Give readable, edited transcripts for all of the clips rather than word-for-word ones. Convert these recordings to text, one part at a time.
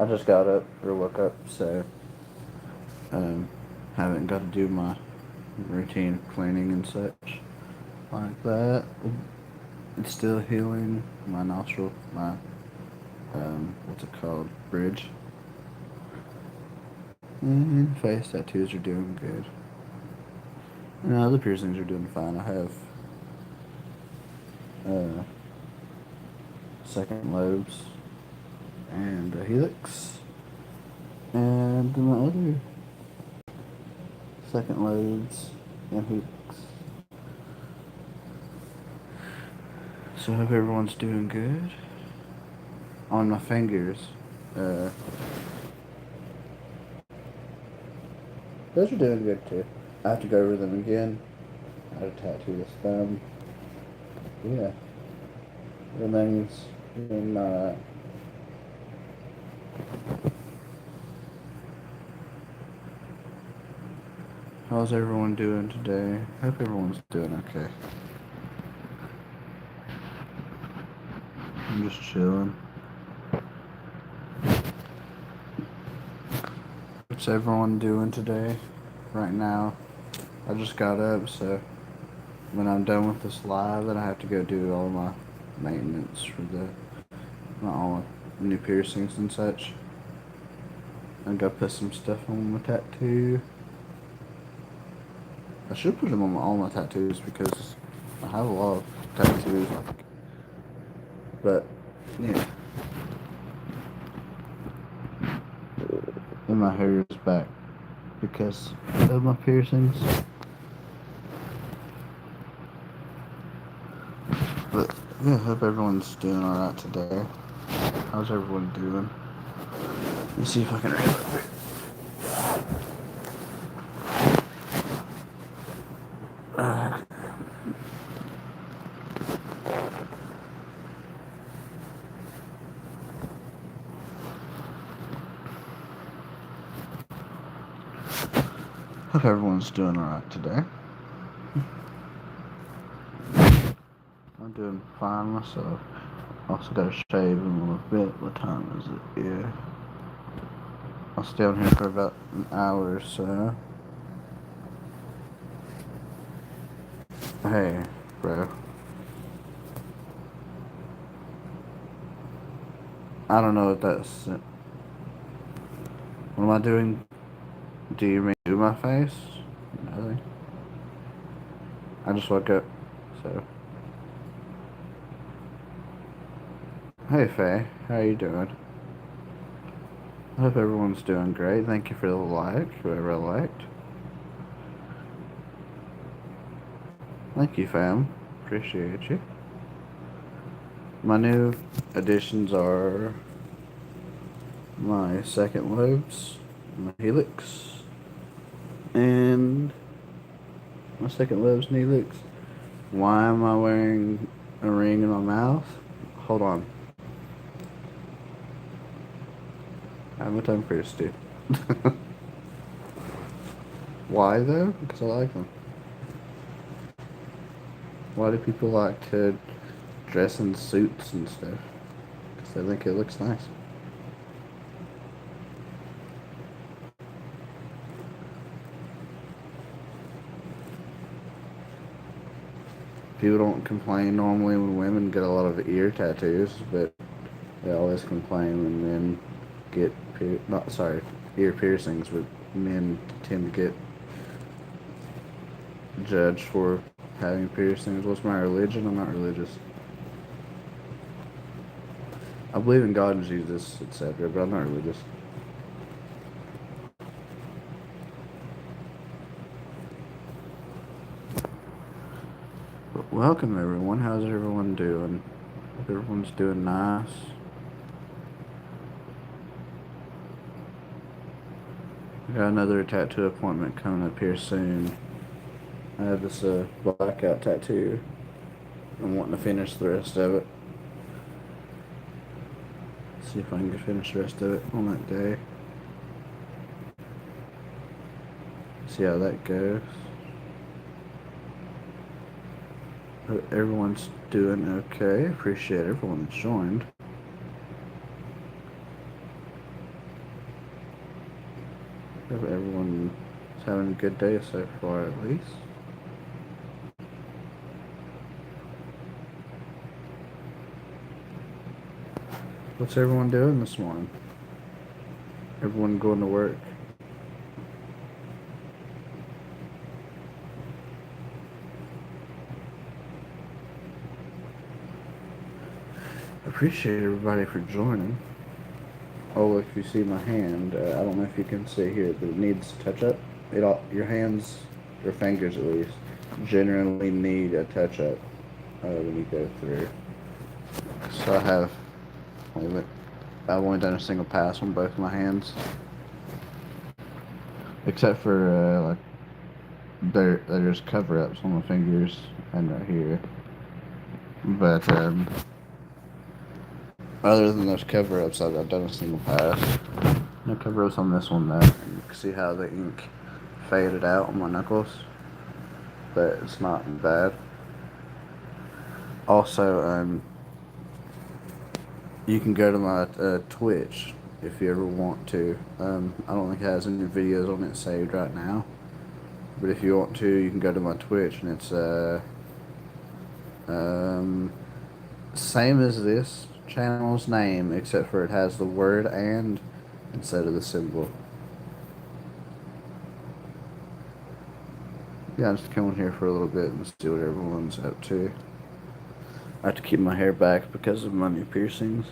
I just got up or woke up, so um, haven't got to do my routine cleaning and such like that. It's still healing my nostril, my what's it called, bridge. And face tattoos are doing good. And other piercings are doing fine. I have uh, second lobes and a helix, and my other second lobes and helix. So I hope everyone's doing good. On my fingers, uh, those are doing good too. I have to go over them again. I had to tattoo this thumb. Yeah, everything's doing alright. How's everyone doing today? Hope everyone's doing okay. I'm just chilling. What's everyone doing today? Right now, I just got up, so when I'm done with this live, then I have to go do all my maintenance for all my new piercings and such. I gotta put some stuff on my tattoo. I should put them on all my tattoos because I have a lot of tattoos. But yeah, and my hair is back because of my piercings. But yeah, I hope everyone's doing alright today. How's everyone doing? Let me see if I can read it. Hope everyone's doing alright today. I'm doing fine myself. Also gotta shave in a little bit. What time is it? Yeah. I'll stay on here for about an hour or so. Hey, bro. I don't know what that's. What am I doing? Do you mean do my face? Nothing. I just woke up, so. Hey, Faye. How you doing? I hope everyone's doing great. Thank you for the like, whoever liked. Thank you, fam. Appreciate you. My new additions are my second lobes, my helix, and my second lobes and helix. Why am I wearing a ring in my mouth? Hold on. I have my tongue pierced too. Why though? Because I like them. Why do people like to dress in suits and stuff? Because they think it looks nice. People don't complain normally when women get a lot of ear tattoos, but they always complain when men get ear piercings, but men tend to get judged for having piercings. What's my religion? I'm not religious. I believe in God and Jesus, etc., but I'm not religious. But welcome everyone. How's everyone doing? Hope everyone's doing nice. I got another tattoo appointment coming up here soon. I have this blackout tattoo. I'm wanting to finish the rest of it. See if I can finish the rest of it on that day. See how that goes. Hope everyone's doing okay. Appreciate everyone that joined. Hope everyone's having a good day so far, at least. What's everyone doing this morning? Everyone going to work? I appreciate everybody for joining. Oh, if you see my hand, I don't know if you can see here, but it needs touch up. Your hands, your fingers at least, generally need a touch up when you go through. So wait a minute, I've only done a single pass on both my hands, except for like there's cover ups on my fingers and right here, but other than those cover ups, I've done a single pass. No cover ups on this one though. You can see how the ink faded out on my knuckles, but it's not bad. Also, you can go to my Twitch if you ever want to. I don't think it has any videos on it saved right now, but if you want to, you can go to my Twitch, and it's same as this channel's name, except for it has the word "and" instead of the symbol. Yeah, I'm just coming here for a little bit and see what everyone's up to. I have to keep my hair back because of my new piercings.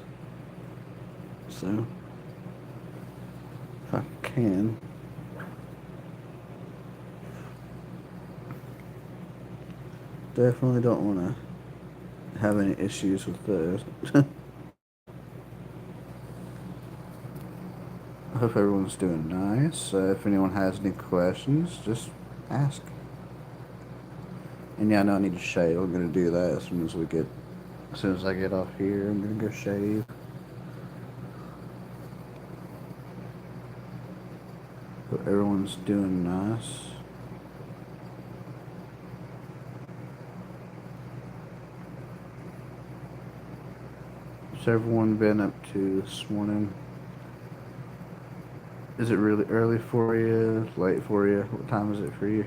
So, if I can. Definitely don't want to have any issues with those. I hope everyone's doing nice. If anyone has any questions, just ask. And yeah, I know I need to shave. I'm gonna do that as soon as I get off here. I'm gonna go shave. Hope everyone's doing nice. What's everyone been up to this morning? Is it really early for you? Late for you? What time is it for you?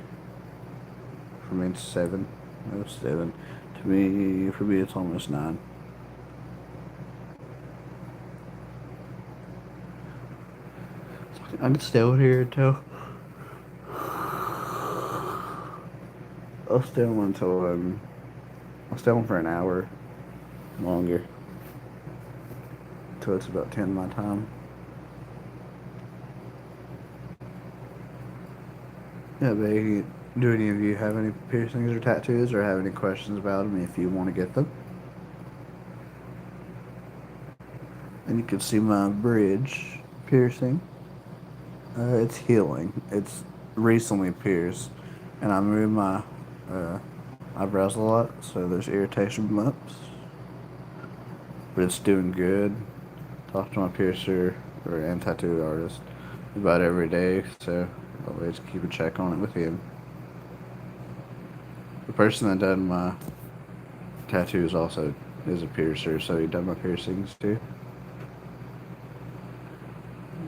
For me, it's 7. No, 7. For me, it's almost 9. I can stay over here until I'll stay on until I'll stay on for an hour longer. Till it's about 10 my time. Yeah, baby. Do any of you have any piercings or tattoos, or have any questions about them if you want to get them? And you can see my bridge piercing. It's healing. It's recently pierced, and I move my eyebrows a lot, so there's irritation bumps. But it's doing good. Talk to my piercer and tattoo artist about every day, so I always keep a check on it with him. The person that done my tattoos also is a piercer, so he done my piercings too.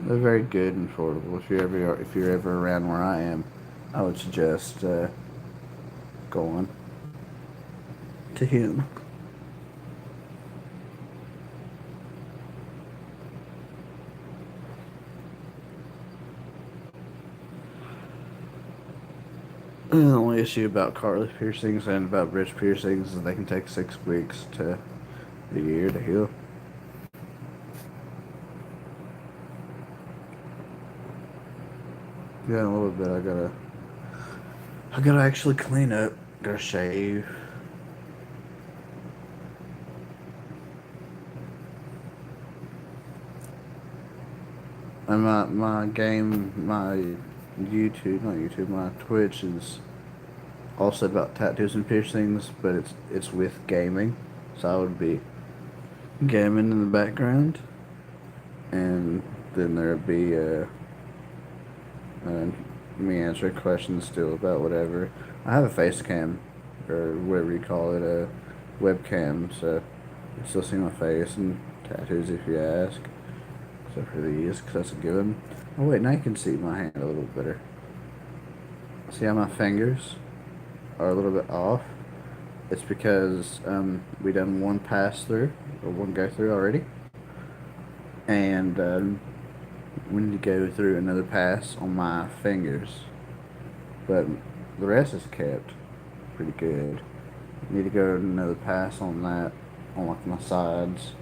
They're very good and affordable. If you're ever around where I am, I would suggest going to him. The only issue about cartilage piercings and about bridge piercings is they can take 6 weeks to a year to heal. Yeah, in a little bit I gotta actually clean up, gotta shave. And my YouTube, not YouTube, my Twitch is also about tattoos and piercings, but it's with gaming. So I would be gaming in the background, and then there'd be me answering questions still about whatever. I have a face cam, or whatever you call it, a webcam, so you still see my face and tattoos if you ask. except for these, because that's a given. Oh wait, now you can see my hand a little better. See how my fingers are a little bit off? It's because we done one pass through, or one go through already. And we need to go through another pass on my fingers. But the rest is kept pretty good. Need to go another pass on that, on like my sides.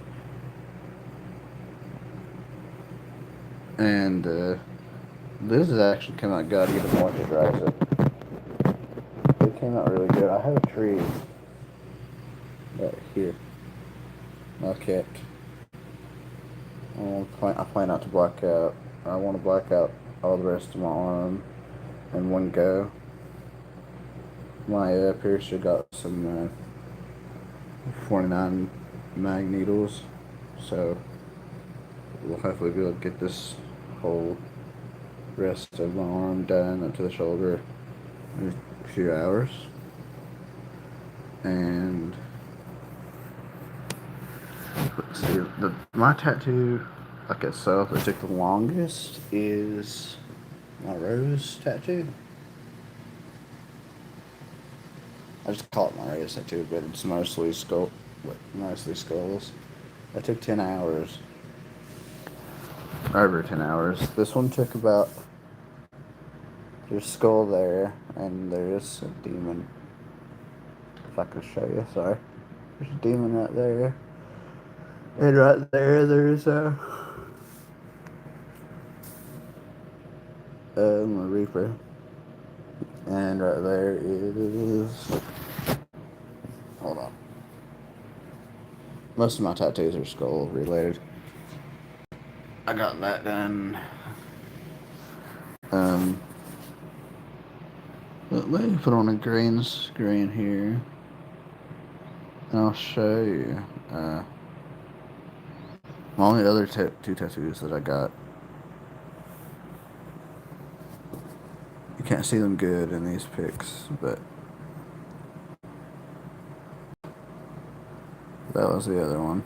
And this has actually come out good. I get to moisturize it. It came out really good. I have a tree right here. I kept. I plan not to black out. I want to black out all the rest of my arm in one go. My piercer got some 49 mag needles, so we'll hopefully be able to get this whole rest of my arm done up to the shoulder in a few hours. And let's see, my tattoo, like itself, that took the longest is my rose tattoo. I just call it my rose tattoo, but it's mostly skulls. That took 10 hours. Over 10 hours. This one took about. There's a skull there, and there's a demon. If I could show you, sorry. There's a demon right there. And right there, there's a Reaper. And right there is. Hold on. Most of my tattoos are skull related. I got that done. Let me put on a green screen here, and I'll show you. My only other two tattoos that I got. You can't see them good in these pics, but that was the other one.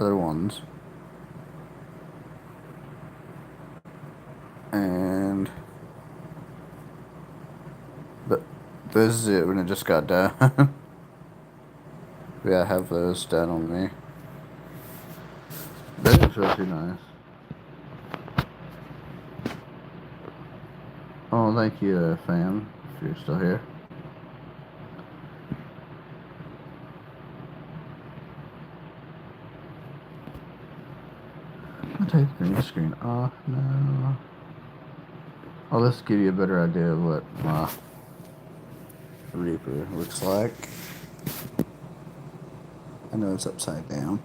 Other ones. And this is it when it just got done. Yeah, I have those done on me. That looks really nice. Oh, thank you, fam, if you're still here. I'll take the green screen off now. Oh, let's give you a better idea of what my Reaper looks like. I know it's upside down.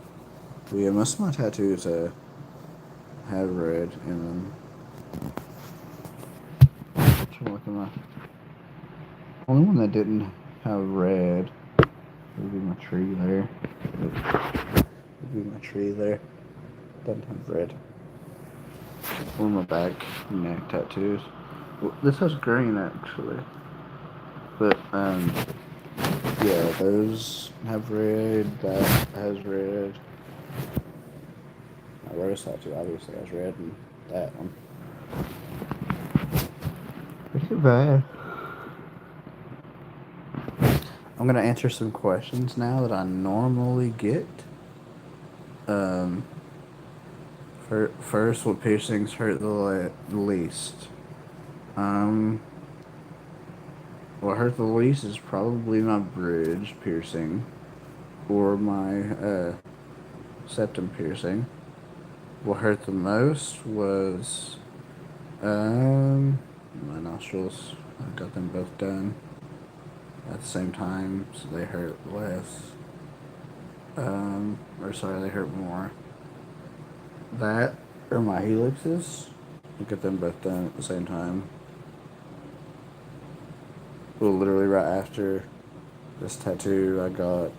But yeah, most of my tattoos have red in them. Look at my only one that didn't have red would be my tree there. Would be my tree there. Doesn't have red. One of my back neck tattoos. Well, this has green actually, but yeah, those have red. That has red. My rose tattoo obviously has red, and that one. Pretty bad. I'm gonna answer some questions now that I normally get. First, what piercings hurt the least? What hurt the least is probably my bridge piercing, or my septum piercing. What hurt the most was my nostrils. I got them both done at the same time, so they hurt less. They hurt more. That or my helixes. I got them both done at the same time. Well, literally right after this tattoo, I got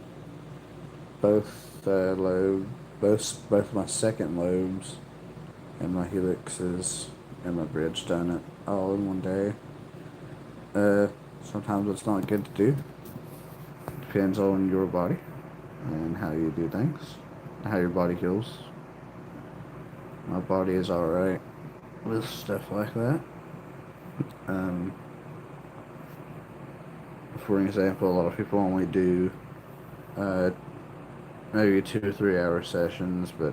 both both my second lobes and my helixes and my bridge done it all in one day. Sometimes it's not good to do. Depends on your body and how you do things, how your body heals my body is alright with stuff like that. Um, for example, a lot of people only do uh, maybe 2 or 3 hour sessions, but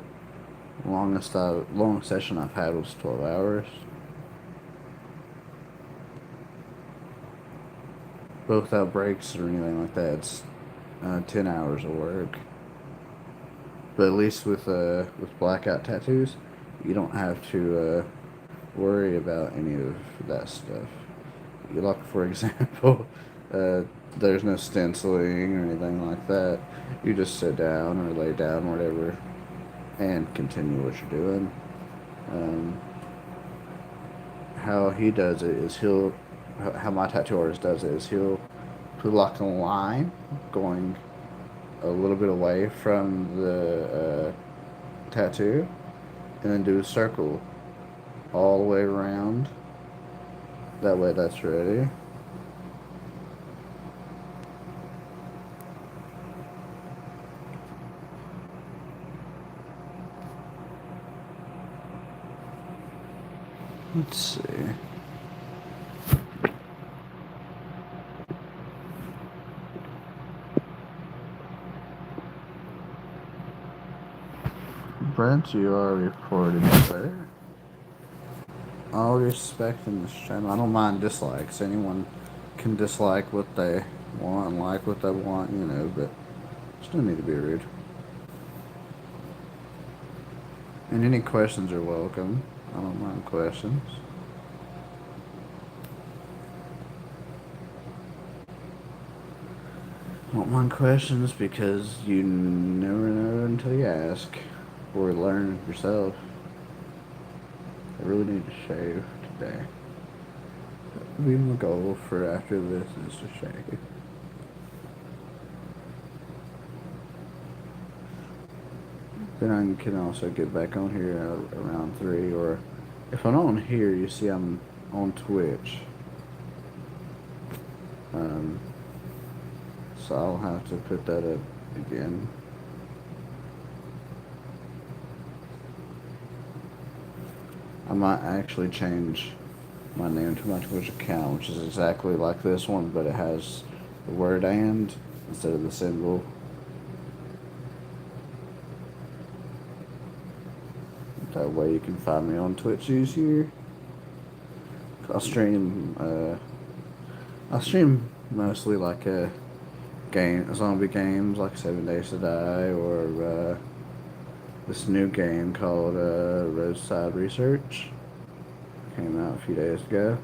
longest session I've had was 12 hours. But without breaks or anything like that, it's 10 hours of work. But at least with blackout tattoos, you don't have to worry about any of that stuff. Like, for example, uh, there's no stenciling or anything like that. You just sit down or lay down, whatever, and continue what you're doing. Um, how he does it is how my tattoo artist does it is he'll put like a line going a little bit away from the tattoo, and then do a circle all the way around. That way that's ready. Let's see. Brent, you are reported there. All respect in this channel. I don't mind dislikes. Anyone can dislike what they want and like what they want, but still need to be rude. And any questions are welcome. I don't mind questions. I don't mind questions because you never know until you ask or learn yourself. I really need to shave today. That'll be my goal for after this is to shave. Then I can also get back on here around 3, or if I'm on here, you see I'm on Twitch. So I'll have to put that up again. I might actually change my name to my Twitch account, which is exactly like this one, but it has the word "and" instead of the symbol. That way you can find me on Twitch easier. I'll stream mostly like zombie games like 7 Days to Die, or this new game called Roadside Research. Came out a few days ago.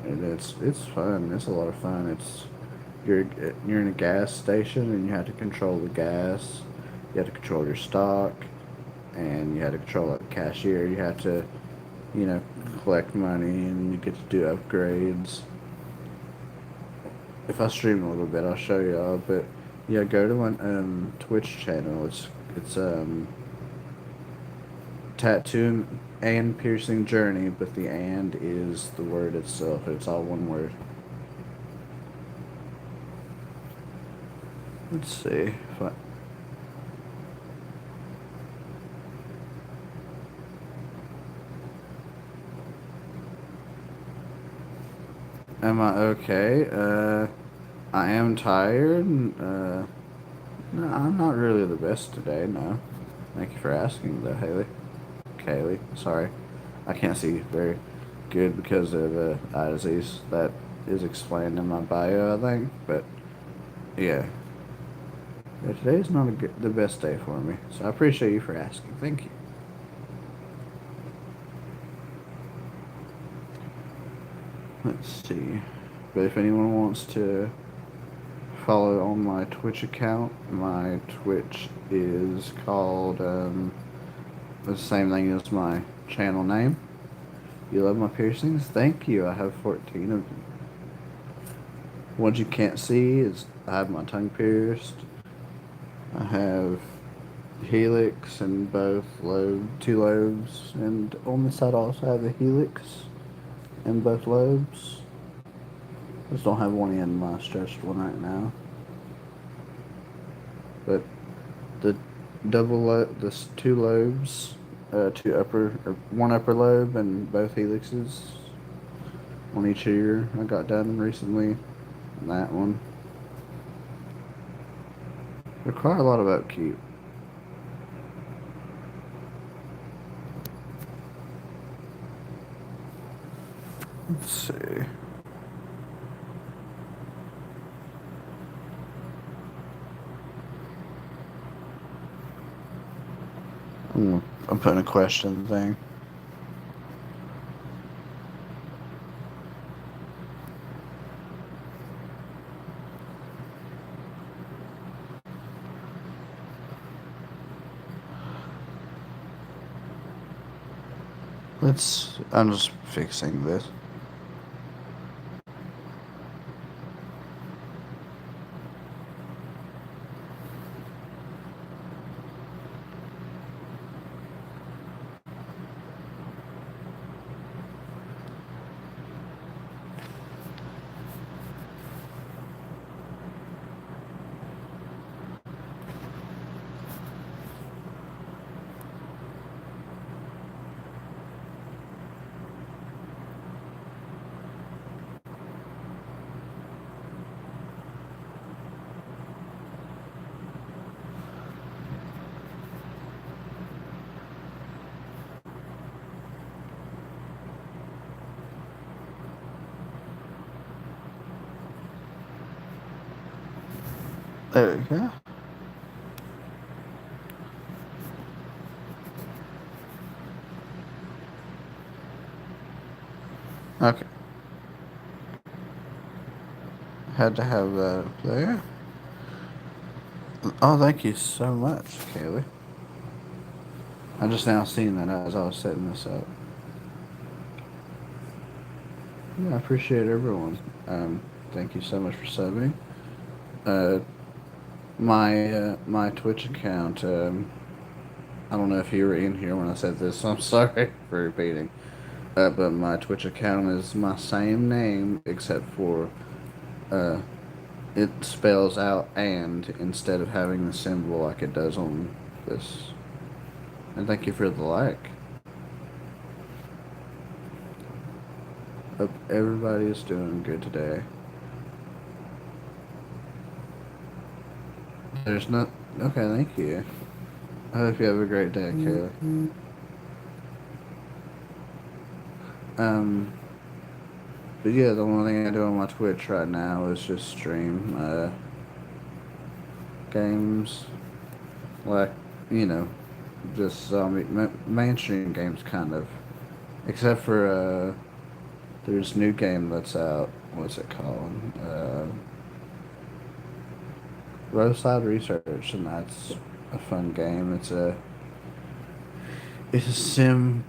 And it's fun. It's a lot of fun. You're in a gas station and you have to control the gas. You have to control your stock, and you have to control the cashier. You have to, collect money, and you get to do upgrades. If I stream a little bit, I'll show y'all. But yeah, go to my Twitch channel. It's Tattoo and Piercing Journey, but the "and" is the word itself. It's all one word. Let's see if I. Am I okay? I am tired. No, I'm not really the best today, no. Thank you for asking, though, Kaylee, sorry. I can't see very good because of eye disease. That is explained in my bio, I think. But, yeah. Today's not the best day for me, so I appreciate you for asking. Thank you. Let's see. But if anyone wants to follow on my Twitch account, my Twitch is called the same thing as my channel name. You love my piercings? Thank you. I have 14 of them. What you can't see is I have my tongue pierced. I have helix in both two lobes, and on the side I also have a helix in both lobes. I just don't have one in my stretched one right now. But the this two lobes, one upper lobe and both helixes on each ear. I got done recently. That one require a lot of upkeep. Let's see. I'm putting a question thing. I'm just fixing this. There we go. Okay. Had to have that up there. Oh, thank you so much, Kaylee. I just now seen that as I was setting this up. Yeah, I appreciate everyone. Thank you so much for subbing. My Twitch account. I don't know if you were in here when I said this, so I'm sorry for repeating. But my Twitch account is my same name except for it spells out "and" instead of having the symbol like it does on this. And thank you for the like. Hope everybody is doing good today. There's not. Okay, thank you. I hope you have a great day, Kayla. But yeah, the only thing I do on my Twitch right now is just stream games, like, you know, just mainstream games, kind of. Except for there's a new game that's out. What's it called? Roadside Research, and that's a fun game. It's a sim.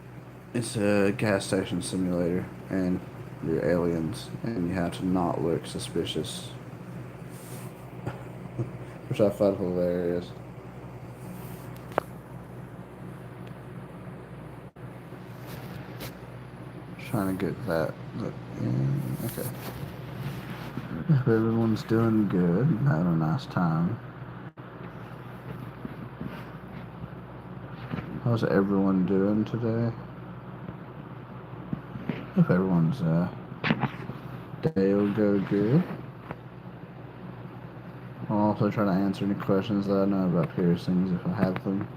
It's a gas station simulator, and you're aliens, and you have to not look suspicious, which I find hilarious. Trying to get that look in. Okay. If everyone's doing good and having a nice time. How's everyone doing today? If everyone's day will go good. I'll also try to answer any questions that I know about piercings if I have them.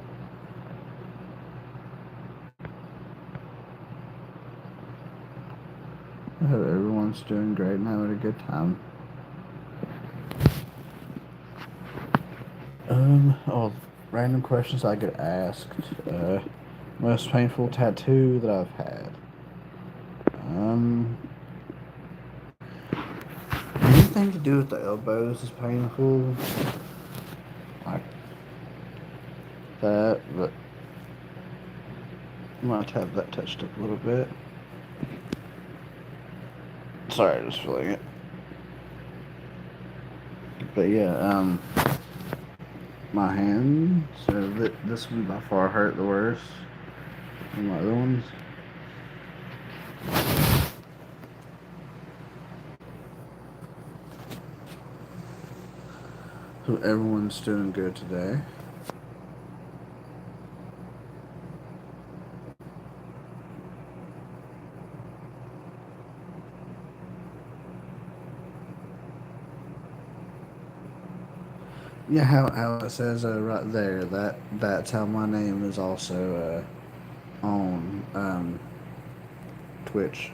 I hope everyone's doing great and having a good time. Oh, random questions I get asked. Most painful tattoo that I've had. Anything to do with the elbows is painful. Like that, but I might have that touched up a little bit. Sorry, just feeling it. But yeah, my hand, so this one by far hurt the worst than my other ones. So everyone's doing good today. Yeah, how it says right there, that's how my name is also on Twitch.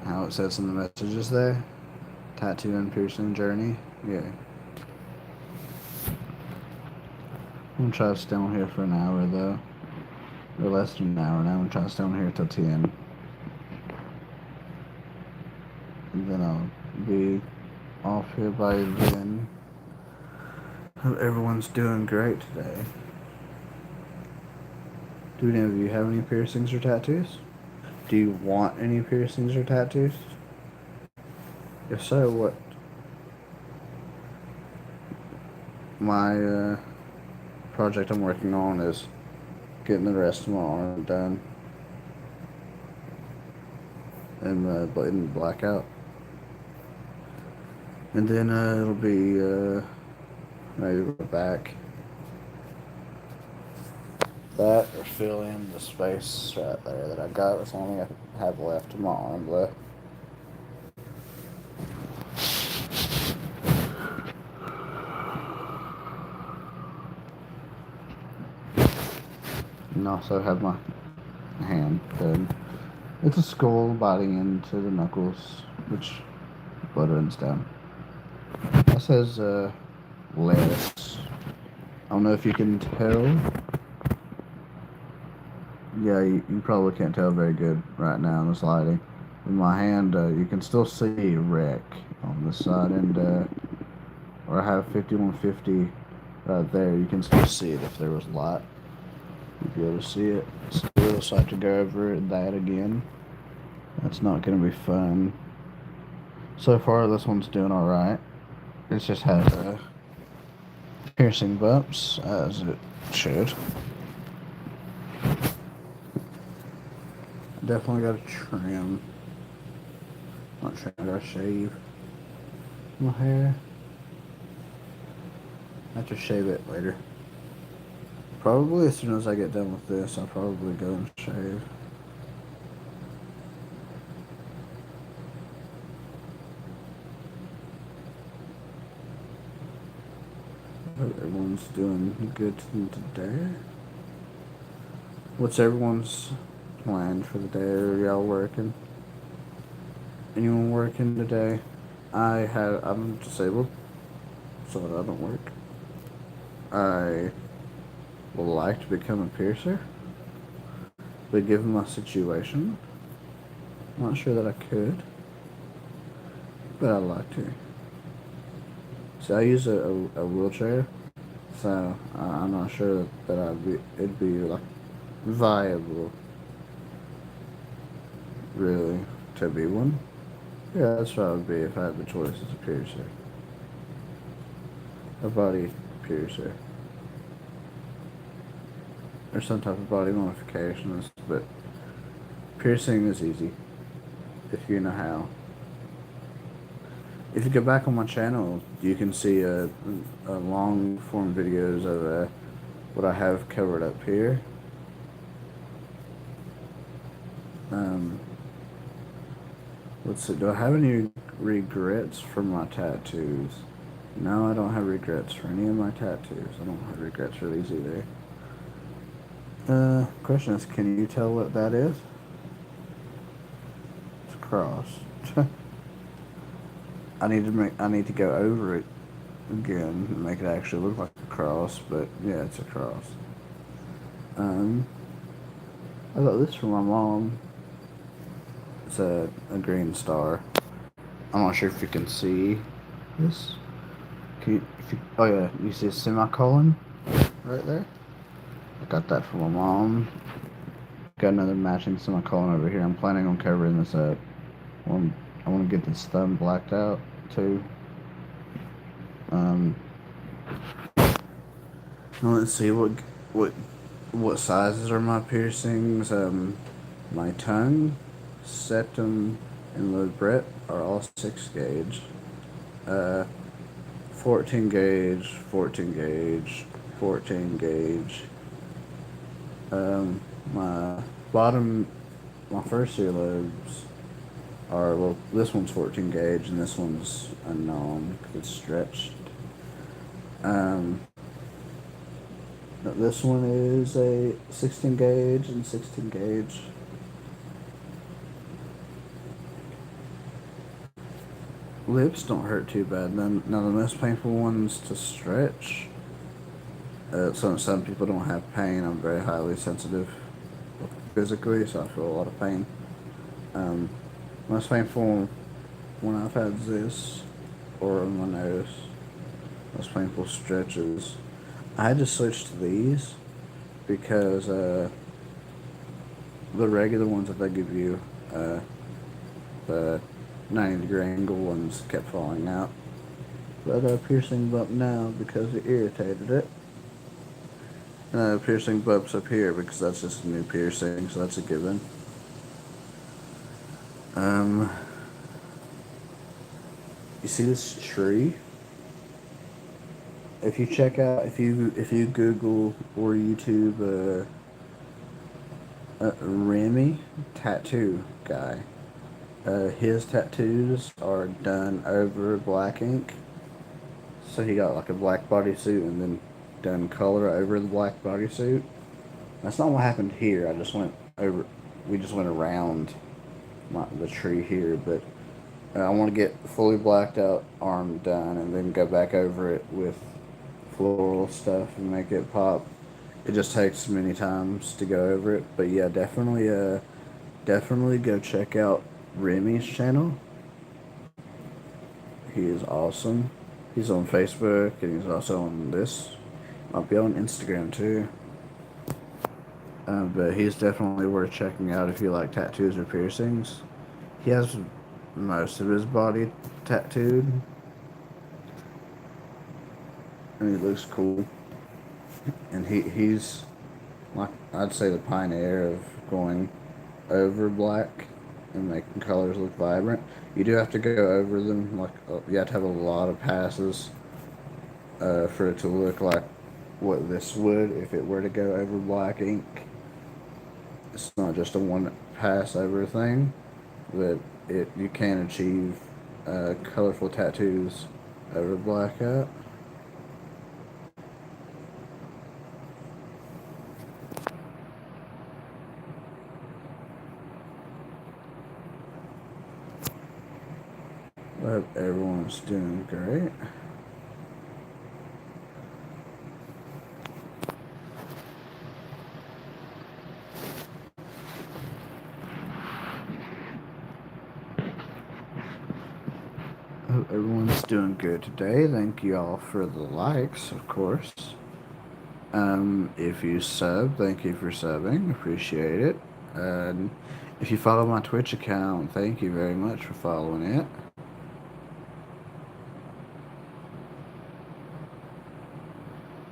How it says in the messages there. Tattoo and piercing journey. Yeah. I'm gonna try to stay on here for an hour though. Or less than an hour now. I'm gonna try to stay on here till 10. And then I'll be off here by then. Hope everyone's doing great today. Do any of you have any piercings or tattoos? Do you want any piercings or tattoos? If so, what? My project I'm working on is getting the rest of my arm done and in blackout. And then it'll be maybe go back that or fill in the space right there that I got. That's only I have left of my arm left. And also have my hand done. It's a skull biting into the knuckles, which blood runs down. That says lettuce. I don't know if you can tell. Yeah, you probably can't tell very good right now in this lighting. With my hand, you can still see wreck on the side, and where I have 5150 right there, you can still see it if there was light. You'd be able to see it still, so I have to go over that again. That's not going to be fun. So far, this one's doing alright. It just has piercing bumps, as it should. Definitely got to trim. Not trim, I gotta shave my hair. I have to shave it later. Probably as soon as I get done with this, I'll probably go and shave. Hope everyone's doing good today. What's everyone's plan for the day? Are y'all working? Anyone working today? I'm disabled, so I don't work. I would like to become a piercer, but given my situation, I'm not sure that I could, but I'd like to. So I use a wheelchair, so I'm not sure that it'd be like viable, really, to be one. Yeah, that's what I would be if I had the choice as a piercer. A body piercer. Or some type of body modifications, but piercing is easy if you know how. If you go back on my channel, you can see a long form videos of what I have covered up here. Let's see, do I have any regrets for my tattoos? No, I don't have regrets for any of my tattoos. I don't have regrets for these either. Question is, can you tell what that is? It's a cross. I need to go over it again and make it actually look like a cross, but yeah, it's a cross. I got this from my mom. It's a green star. I'm not sure if you can see this. Oh yeah, you see a semicolon right there? I got that from my mom. Got another matching semicolon over here. I'm planning on covering this up. I want to get this thumb blacked out too. Let's see what sizes are my piercings. My tongue, septum, and lobret are all 6 gauge. 14 gauge, 14 gauge, 14 gauge. My first earlobes are, well, this one's 14 gauge and this one's unknown because it's stretched. Um, this one is a 16 gauge and 16 gauge. Lips don't hurt too bad. None of the most painful ones to stretch. Some people don't have pain. I'm very highly sensitive physically, so I feel a lot of pain. Most painful when I've had this or on my nose. Most painful stretches. I had to switch to these because the regular ones that they give you, the 90-degree angle ones kept falling out. But I got a piercing bump now because it irritated it. And piercing bumps up here because that's just a new piercing, so that's a given. You see this tree? If you check out, if you Google or YouTube, Remy tattoo guy, his tattoos are done over black ink. So he got like a black bodysuit and then done color over the black bodysuit. That's not what happened here. I just went over. We just went around the tree here, but I want to get fully blacked out arm done and then go back over it with floral stuff and make it pop. It just takes many times to go over it, but yeah, definitely go check out Remy's channel. He is awesome. He's on Facebook and he's also on this. I'll be on Instagram too. But he's definitely worth checking out if you like tattoos or piercings. He has most of his body tattooed, and he looks cool. And he's like, I'd say the pioneer of going over black and making colors look vibrant. You do have to go over them, like you have to have a lot of passes for it to look like what this would if it were to go over black ink. It's not just a one pass over thing, but you can achieve colorful tattoos over blackout. I hope everyone's doing great. I hope everyone's doing good today. Thank you all for the likes, of course. If you sub, thank you for subbing. Appreciate it. And if you follow my Twitch account, thank you very much for following it.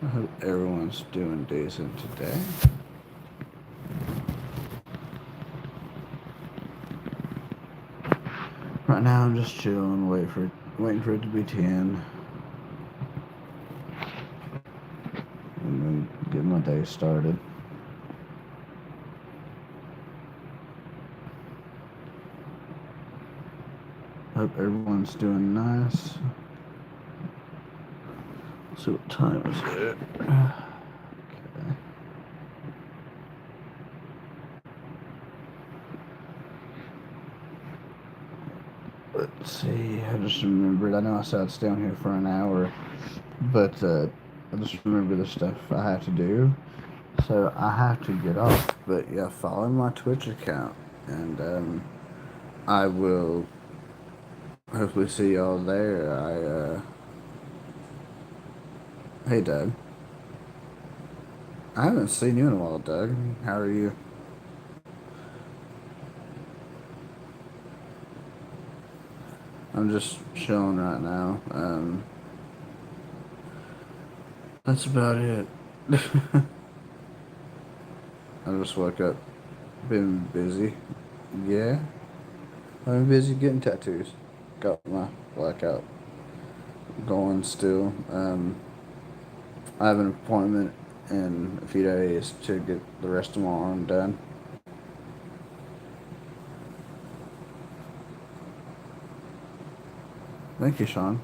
I hope everyone's doing decent today. Right now, I'm just chilling, waiting for it to be 10, and then get my day started. Hope everyone's doing nice. Let's see what time is it. Okay. Let's see. I just remembered. I know I said I'd stay on here for an hour, but I just remember the stuff I have to do, so I have to get off. But yeah, follow my Twitch account, and I will hopefully see y'all there. Hey Doug. I haven't seen you in a while, Doug. How are you? I'm just chilling right now. That's about it. I just woke up. Been busy. Yeah. I've been busy getting tattoos. Got my blackout going still. I have an appointment in a few days to get the rest of my arm done. Thank you, Sean.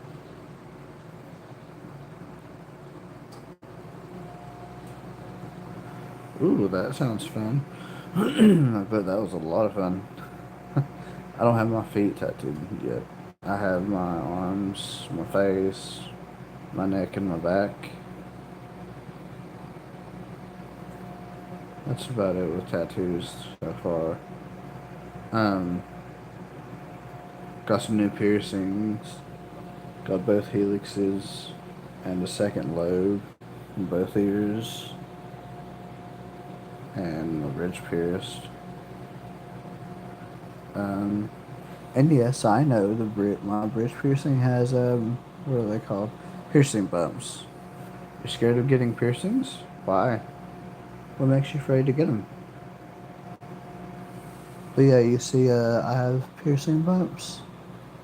Ooh, that sounds fun. I bet that was a lot of fun. I don't have my feet tattooed yet. I have my arms, my face, my neck, and my back. That's about it with tattoos so far. Um, got some new piercings. Got both helixes and a second lobe in both ears, and a ridge pierced. Um, and yes, I know my bridge piercing has what are they called? Piercing bumps. You're scared of getting piercings? Why? What makes you afraid to get them? But yeah, you see, I have piercing bumps.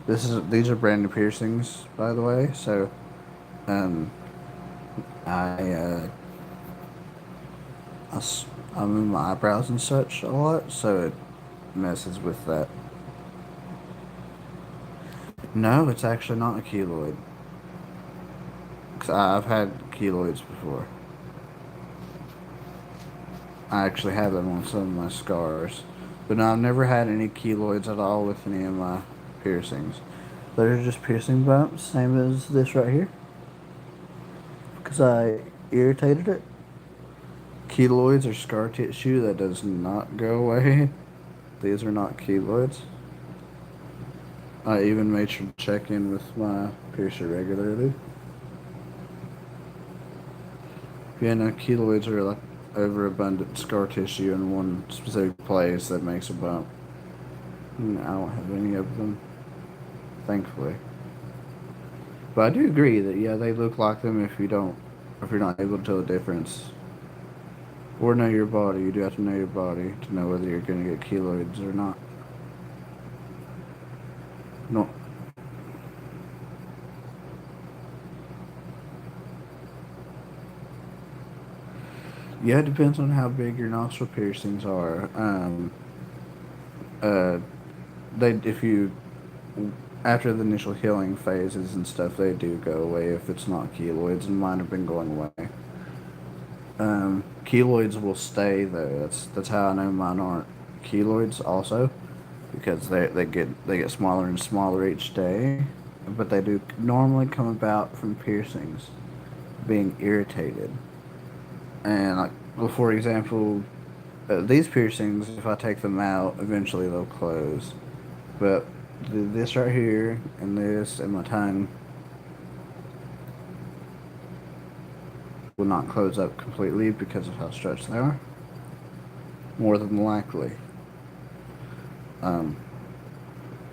These are brand new piercings, by the way. So, um, I I, s- I move my eyebrows and such a lot, so it messes with that. No, it's actually not a keloid. Cause I've had keloids before. I actually have them on some of my scars. But no, I've never had any keloids at all with any of my piercings. They're just piercing bumps, same as this right here. Because I irritated it. Keloids are scar tissue that does not go away. These are not keloids. I even made sure to check in with my piercer regularly. Yeah, no, keloids are like overabundant scar tissue in one specific place that makes a bump. I don't have any of them, thankfully. But I do agree that yeah, they look like them if you're not able to tell the difference or know your body. You do have to know your body to know whether you're going to get keloids or not. No, yeah, it depends on how big your nostril piercings are. Uh, they if you after the initial healing phases and stuff, they do go away if it's not keloids, and mine have been going away. Keloids will stay though. That's how I know mine aren't keloids also, because they get smaller and smaller each day, but they do normally come about from piercings being irritated. And like, well, for example, these piercings, if I take them out, eventually they'll close. But this right here and this and my tongue will not close up completely because of how stretched they are. More than likely. Um,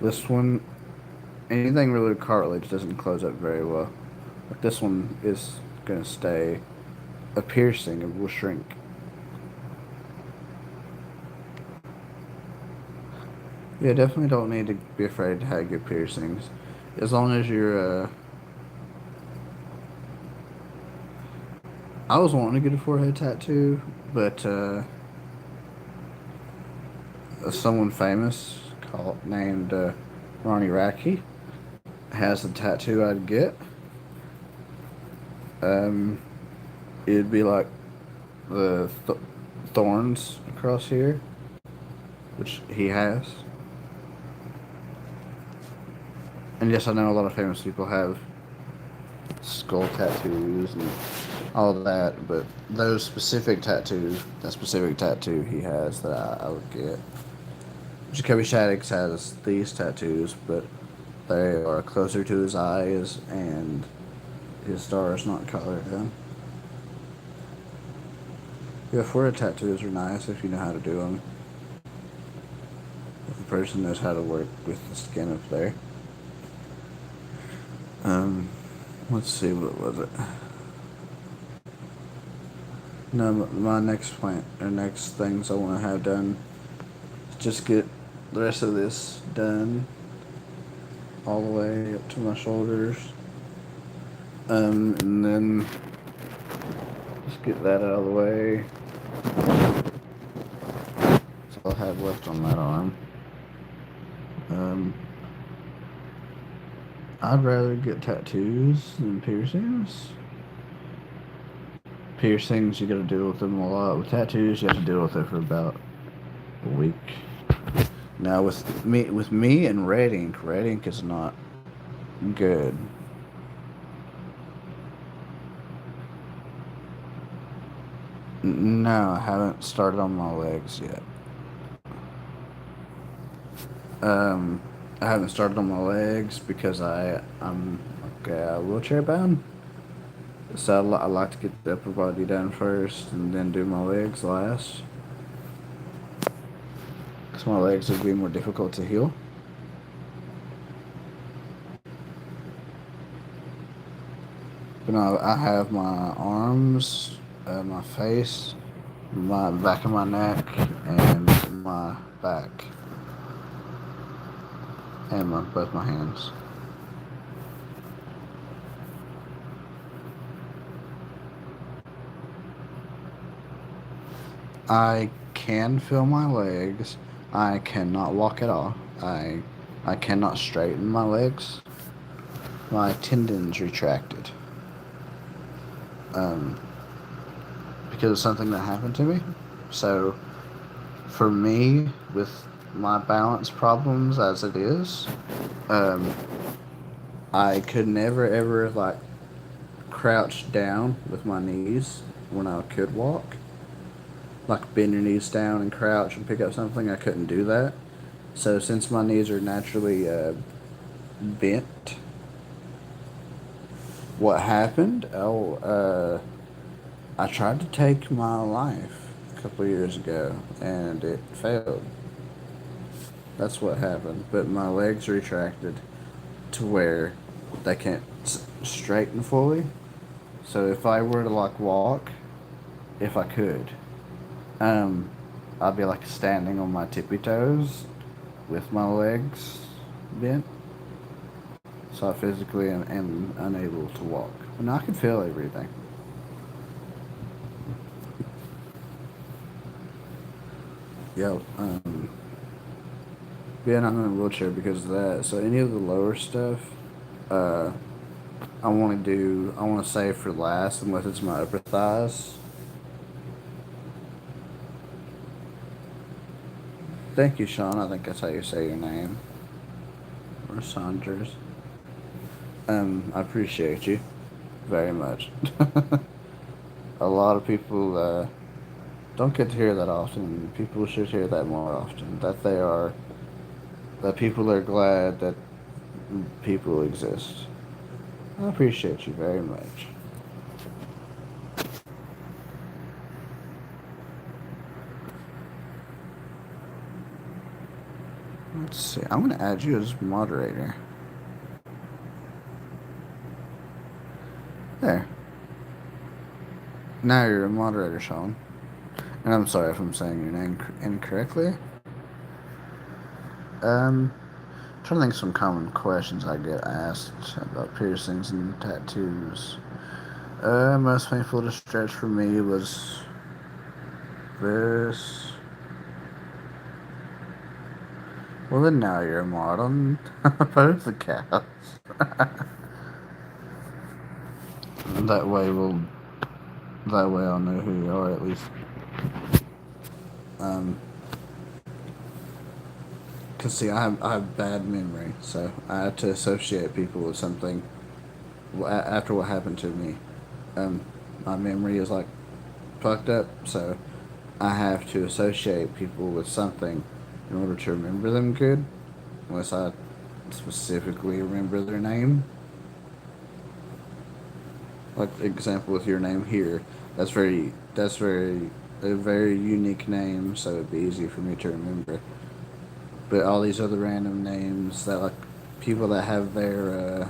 this one, anything really with cartilage doesn't close up very well. But this one is going to stay a piercing. It will shrink. Yeah, definitely don't need to be afraid to have good piercings. As long as you're, I was wanting to get a forehead tattoo, but someone famous named Ronnie Racky has the tattoo I'd get. Um, it'd be like the thorns across here, which he has. And yes, I know a lot of famous people have skull tattoos and all that, but that specific tattoo he has that I would get. Jacoby Shaddix has these tattoos, but they are closer to his eyes and his star is not colored in. Yeah, forehead tattoos are nice if you know how to do them. If the person knows how to work with the skin up there. Um, let's see, what was it? No, my next next things I want to have done is just get the rest of this done all the way up to my shoulders. And then just get that out of the way. That's all I have left on that arm. Um, I'd rather get tattoos than piercings. Piercings, you got to deal with them a lot. With tattoos, you have to deal with it for about a week. Now with me and red ink is not good. No, I haven't started on my legs yet. Um, I haven't started on my legs because I'm wheelchair bound. So I like to get the upper body done first and then do my legs last. Because my legs would be more difficult to heal. But no, I have my arms, my face, my back of my neck, and my back, and both my hands. I can feel my legs. I cannot walk at all. I cannot straighten my legs. My tendons retracted. Um, because of something that happened to me. So for me, with my balance problems as it is, um, I could never ever like crouch down with my knees when I could walk. Like bend your knees down and crouch and pick up something, I couldn't do that. So since my knees are naturally bent, what happened? I tried to take my life a couple of years ago, and it failed. That's what happened. But my legs retracted to where they can't straighten fully. So if I were to like walk, if I could, um, I'd be like standing on my tippy toes with my legs bent. So I physically am unable to walk. And I can feel everything. Yeah, yeah, and I'm in a wheelchair because of that. So any of the lower stuff, uh, I want to save for last unless it's my upper thighs. Thank you, Sean. I think that's how you say your name. Or Saunders. I appreciate you very much. A lot of people don't get to hear that often. People should hear that more often. That people are glad that people exist. I appreciate you very much. Let's see. I'm gonna add you as moderator. There. Now you're a moderator, Sean. And I'm sorry if I'm saying your name incorrectly. Trying to think of some common questions I get asked about piercings and tattoos. Most painful to stretch for me was this. Well, then now you're a mod on both accounts. that way we'll. That way I'll know who you are at least. Um, Cause see, I have bad memory, so I had to associate people with something. After what happened to me, um, my memory is like fucked up, so I have to associate people with something in order to remember them good, unless I specifically remember their name. Like example with your name here, that's very a very unique name, so it'd be easy for me to remember. But all these other random names that like people that have their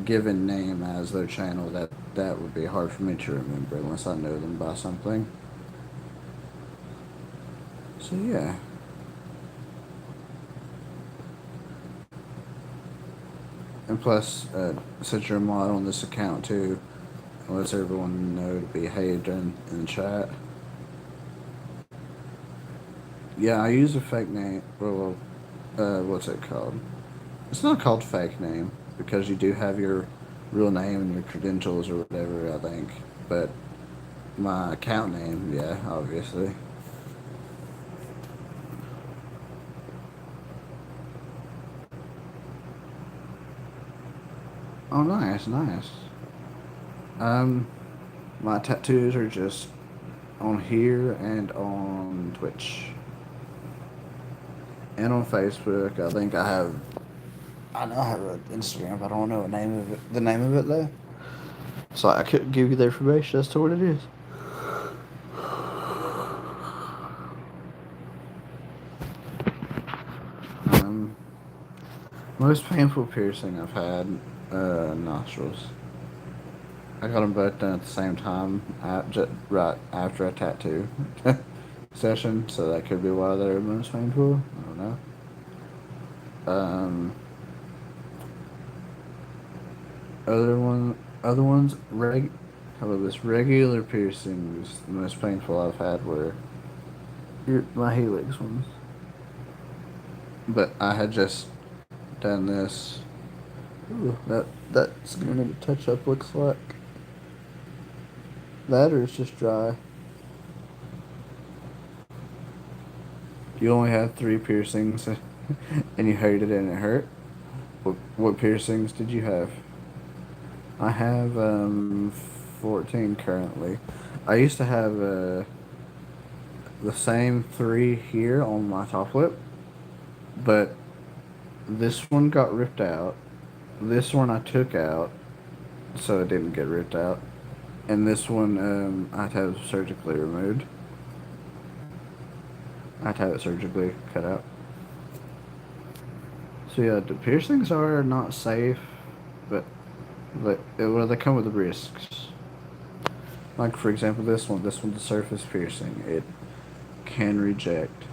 given name as their channel, that would be hard for me to remember unless I know them by something. So yeah. And plus, since you're a mod on this account too, lets everyone know to behave in the chat. Yeah, I use a fake name. Well, what's it called? It's not called fake name because you do have your real name and your credentials or whatever, I think. But my account name, yeah, obviously. Oh, nice, nice. Um, my tattoos are just on here and on Twitch and on Facebook. I think I have. I know I have an Instagram, but I don't know the name of it though. So I couldn't give you the information as to what it is. Um, Most painful piercing I've had, nostrils. I got them both done at the same time, right after a tattoo session, so that could be why they're most painful. I don't know. Um, other ones, how about this? Regular piercings, the most painful I've had were my helix ones. But I had just done this. Ooh, that's gonna touch up. Looks like that, or it's just dry. You only had 3 piercings, and you hated it and it hurt. What piercings did you have? I have 14 currently. I used to have the same 3 here on my top lip, but this one got ripped out. This one I took out, so it didn't get ripped out. And this one I had to have surgically removed. I had to have it surgically cut out. So yeah, the piercings are not safe, but they come with the risks. Like for example, this one's a surface piercing. It can reject.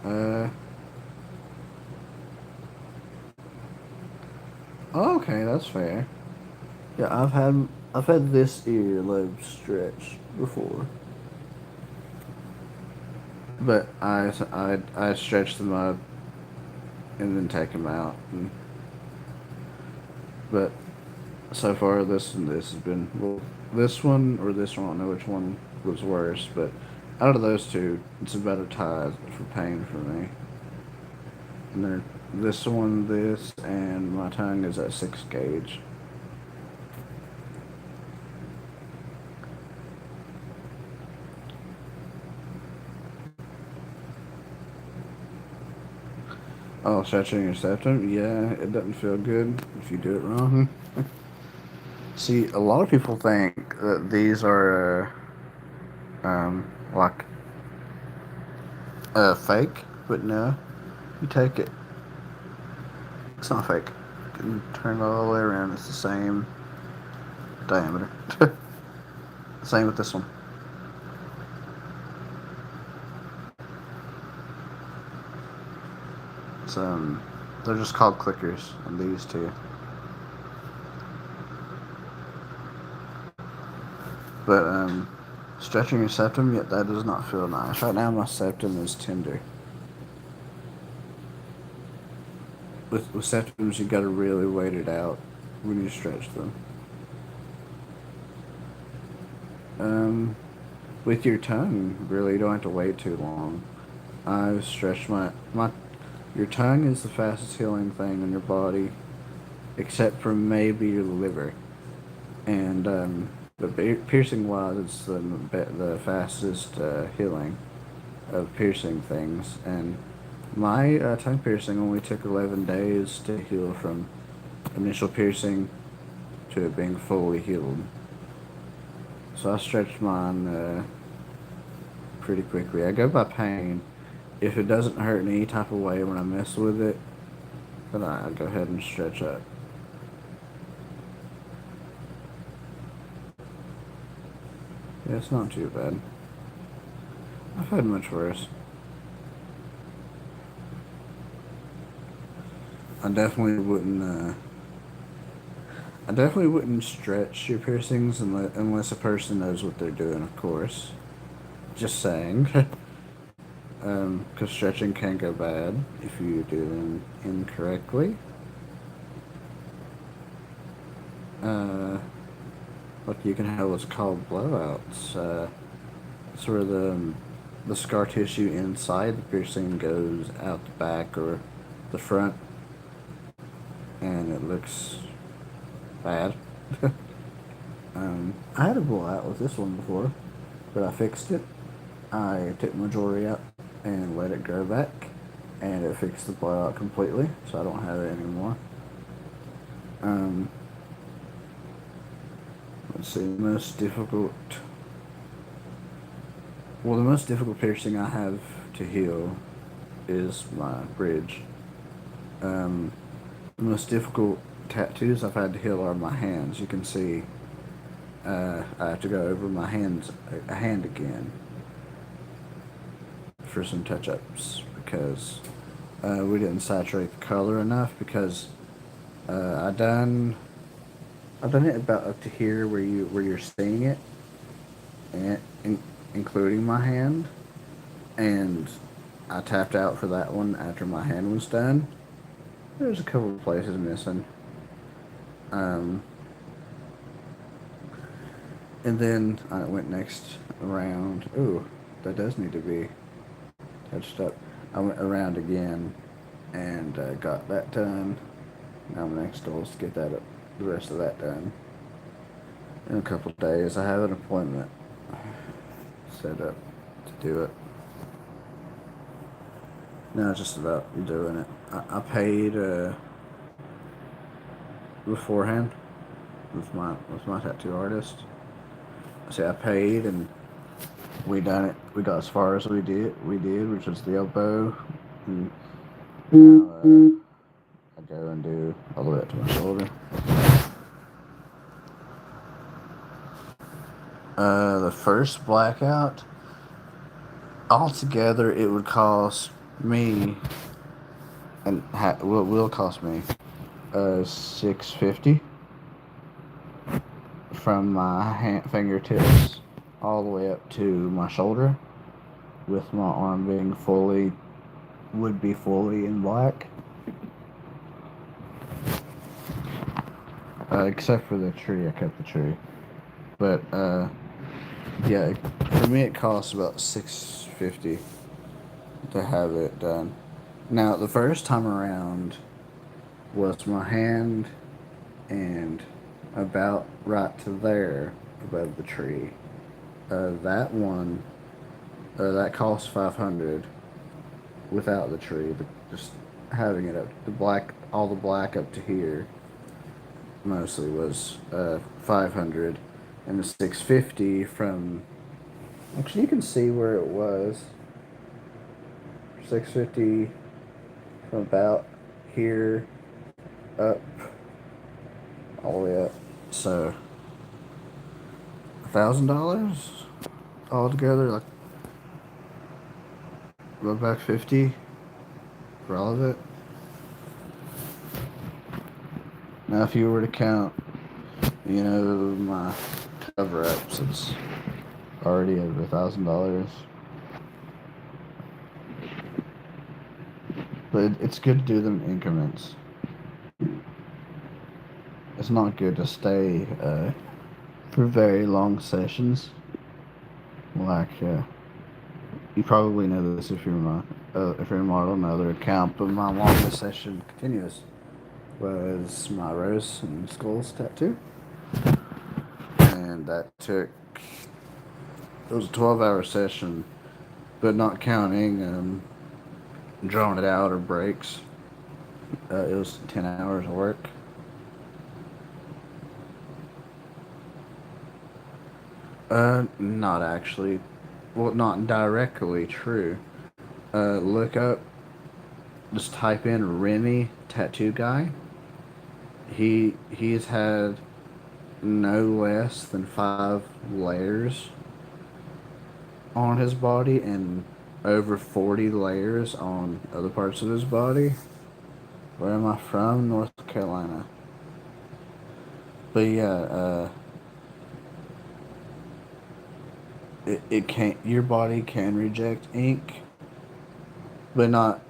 Uh, okay, that's fair. Yeah, I've had this earlobe stretched before, but I stretch them up and then take them out. But so far, this and this has been well. This one or this one, I don't know which one was worse, but out of those two, it's a better tie for pain for me. And then this one, this, and my tongue is at 6 gauge. Oh, stretching your septum? Yeah, it doesn't feel good if you do it wrong. See, a lot of people think that these are like fake, but no. You take it. It's not fake. You can turn it all the way around. It's the same diameter. Same with this one. It's they're just called clickers on these two. But stretching your septum, yet that does not feel nice. Right now, my septum is tender. With septums, you got to really wait it out when you stretch them. Um, with your tongue, really, you don't have to wait too long. I've stretched my. Your tongue is the fastest healing thing in your body, except for maybe your liver. And the piercing wise, it's the fastest healing of piercing things. And my tongue piercing only took 11 days to heal from initial piercing to it being fully healed. So I stretched mine pretty quickly. I go by pain. If it doesn't hurt in any type of way when I mess with it, then I go ahead and stretch up. Yeah, it's not too bad. I've had much worse. I definitely wouldn't. I definitely wouldn't stretch your piercings unless a person knows what they're doing. Of course, just saying. Because stretching can go bad if you do them incorrectly. uh, like you can have what's called blowouts. It's where the scar tissue inside the piercing goes out the back or the front, and it looks bad. I had a blowout with this one before, but I fixed it. I took the majority out and let it grow back, and it fixed the blowout completely, so I don't have it anymore. Um, let's see, the most difficult. Well, the most difficult piercing I have to heal is my bridge. Um, the most difficult tattoos I've had to heal are my hands. You can see I have to go over my hands a hand again for some touch-ups because we didn't saturate the color enough because I done it about up to here where you're seeing it, and including my hand, and I tapped out for that one after my hand was done. There's a couple of places missing. Um, and then I went next around. Ooh, that does need to be touched up. I went around again and got that done. Now my next goal is to get the rest of that done in a couple of days. I have an appointment set up to do it. Now it's just about doing it. I paid beforehand with my tattoo artist. See, I paid and we done it. We got as far as we did, which was the elbow. And now I go and do all the way up to my shoulder. The first blackout, altogether, it would cost me, and will cost me, $650 from my fingertips all the way up to my shoulder, with my arm being would be fully in black. Except for the tree, I kept the tree. But yeah, for me it costs about $650 to have it done. Now the first time around was my hand and about right to there above the tree. That one that cost $500 without the tree. Just having it up the black, all the black up to here mostly was $500, and the $650 from. Actually, you can see where it was. $650 from about here up all the way up. So $1,000 altogether, like about back 50 for all of it. Now, if you were to count, my cover ups, it's already over $1,000. But it's good to do them in increments. It's not good to stay for very long sessions. Like you probably know this if you're a model, another account. But my longest session continuous was my rose and skulls tattoo, and it was a 12-hour session, but not counting drawing it out or breaks. It was 10 hours of work. Not actually. Well, not directly true. Look up, just type in Remy Tattoo Guy. He's had no less than 5 layers on his body and over 40 layers on other parts of his body. Where am I from? North Carolina. But yeah, it can't. Your body can reject ink, but not.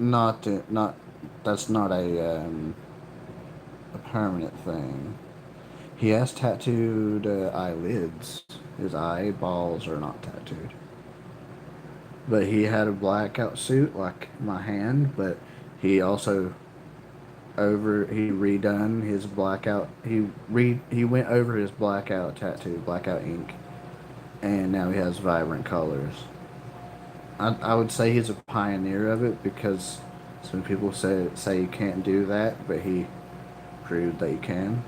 That's not a permanent thing. He has tattooed eyelids. His eyeballs are not tattooed. But he had a blackout suit like my hand, but he also he redone his blackout he went over his blackout tattoo, blackout ink, and now he has vibrant colors. I would say he's a pioneer of it because some people say you can't do that, but he proved that you can.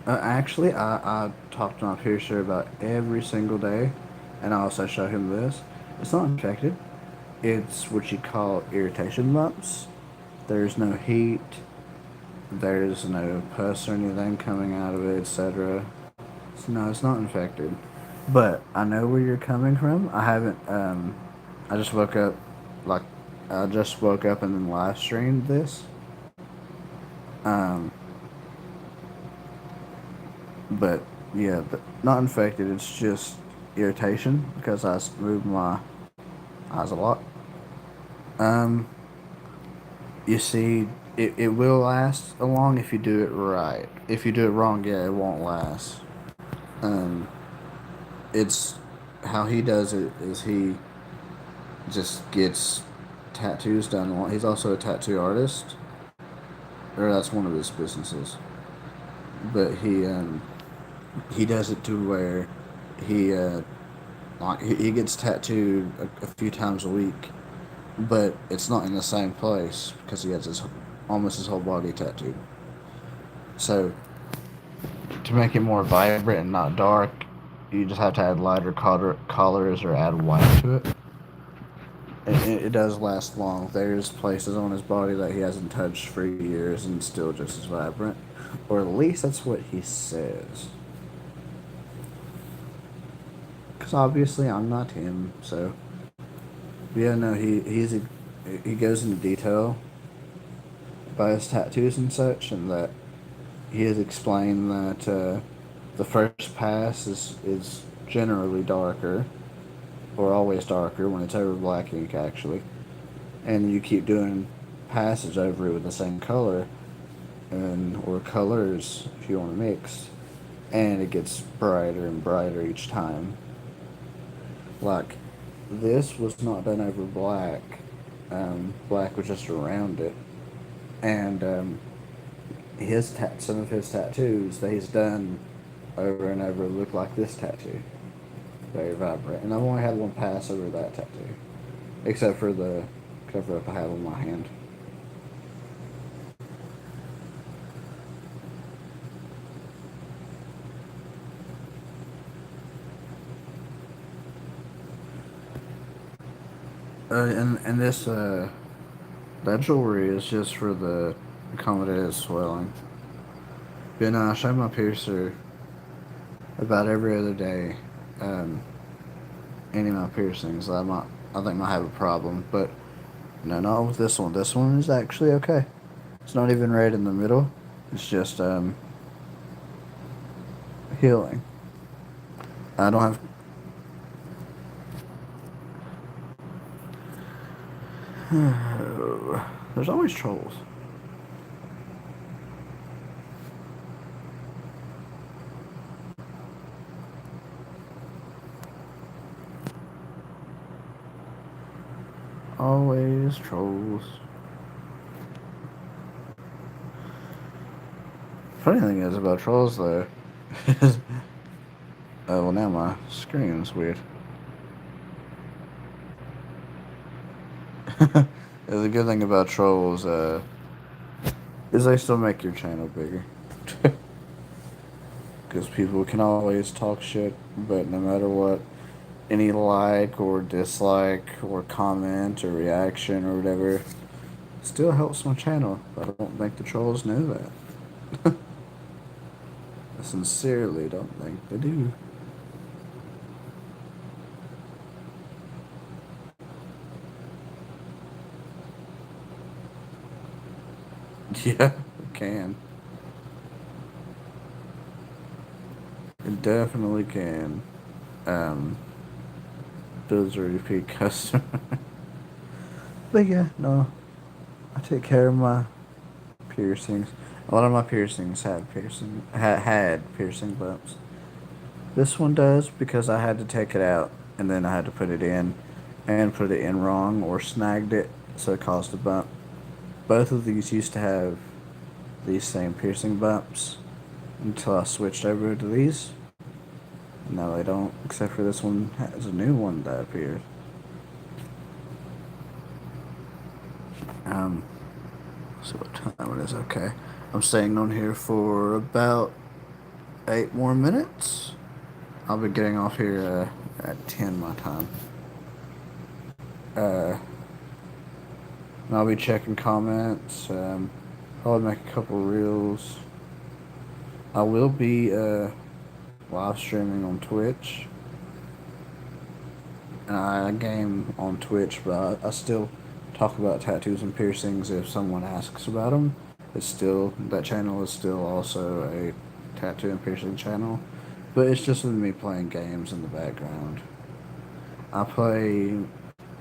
Actually, I talk to my piercer about every single day, and I also show him this. It's not infected. It's what you call irritation bumps. There's no heat. There's no pus or anything coming out of it, etc. So no, it's not infected. But I know where you're coming from. I haven't. I just woke up, like, I just woke up and then live streamed this. Um, but yeah, but not infected. It's just irritation because I move my eyes a lot. Um, you see, it will last long if you do it right. If you do it wrong, yeah, it won't last. Um, it's how he does it is he just gets tattoos done. He's also a tattoo artist, or that's one of his businesses. But he does it to where he he gets tattooed a few times a week, but it's not in the same place because he has almost his whole body tattooed. So to make it more vibrant and not dark, you just have to add lighter colors or add white to it. It does last long. There's places on his body that he hasn't touched for years and still just as vibrant. Or at least that's what he says. Because obviously I'm not him, so. Yeah, no, he goes into detail by his tattoos and such, and that he has explained that the first pass is generally darker, or always darker when it's over black ink, actually. And you keep doing passes over it with the same color, and or colors if you want to mix, and it gets brighter and brighter each time. Like this was not done over black. Black was just around it, and some of his tattoos that he's done over and over look like this tattoo, very vibrant. And I've only had one pass over that tattoo, except for the cover up I have on my hand. And this that jewelry is just for the accommodated swelling. But no, I show my piercer about every other day. Um, any of my piercings, I think might have a problem, but no, not with this one. This one is actually okay. It's not even right in the middle. It's just healing. I don't have. There's always trolls. Always trolls. Funny thing is about trolls though. Well, now my screen's weird. The good thing about trolls is they still make your channel bigger. Because people can always talk shit, but no matter what, any like or dislike or comment or reaction or whatever still helps my channel. I don't think the trolls know that. I sincerely don't think they do. Yeah, it can. It definitely can. Those are repeat customers. But yeah, no, I take care of my piercings. A lot of my piercings had piercing bumps. This one does because I had to take it out and then I had to put it in and put it in wrong or snagged it, so it caused a bump. Both of these used to have these same piercing bumps until I switched over to these. No, they don't, except for this one has a new one that appeared. Um, so what time it is? Okay, I'm staying on here for about 8 more minutes. I'll be getting off here at 10 my time. Uh, and I'll be checking comments. Probably make a couple reels. I will be live streaming on Twitch. And I game on Twitch, but I still talk about tattoos and piercings if someone asks about them. It's still, that channel is still also a tattoo and piercing channel, but it's just with me playing games in the background. I play,